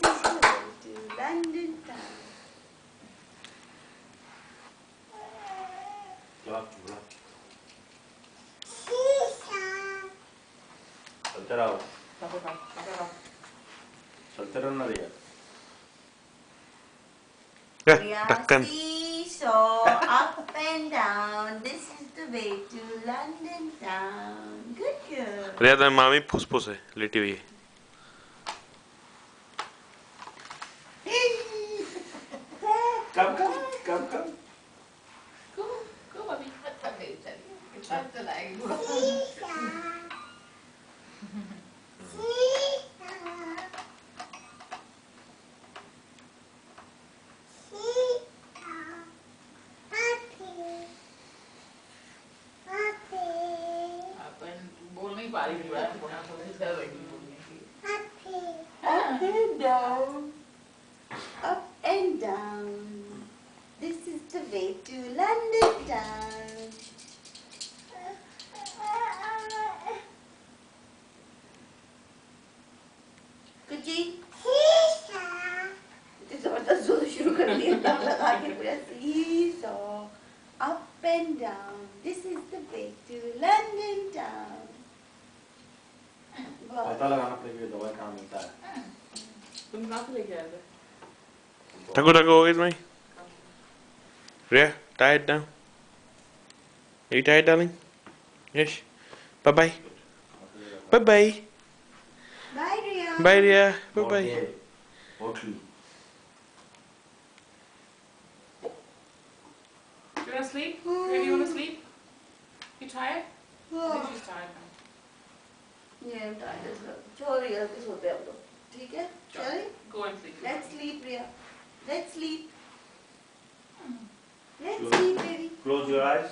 is the way to London town. चलते रहो चलते रहना रिया Riya, seesaw, up and down. This is the way to London town. Good girl. रिया तेरी मामी फुसफुस है लेटी हुई है कम कम कम कम Cô mà bị mất thật để chạy trở lại của अपन बोल नहीं पा रही थी बात बोलना बोलने से लगी बोलने की Up and down. Up and down. This is the way to London town. कुची जबरदस्त जोर शुरू कर दिया तब लगा के पूरा seesaw. Up and down. This is the way to London town. पता लगाना पड़ेगा कि दवाई कहाँ मिलता है तुम कहाँ से लेके आए थे Taco, is me. Rhea, tie it down. Are you tired, darling? Yes. Bye bye. Bye bye. Bye, Riya. Bye, Rhea. Bye bye. Oakley. Do you want to sleep? Maybe you want to sleep? You tired? I think she's tired now. Yeah, I'm tired as well. चलो रिया के सोते हैं हम लोग, ठीक है? चलें? Go and sleep. Let's sleep, Riya. Let's sleep. Let's sleep, baby. Close your eyes.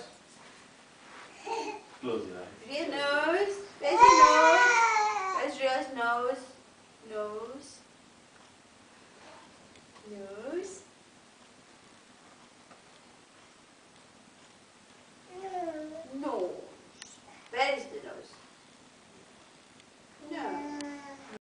Close your eyes. Riya nose. Where's your nose? Where's Riya's nose? Nose. Nose.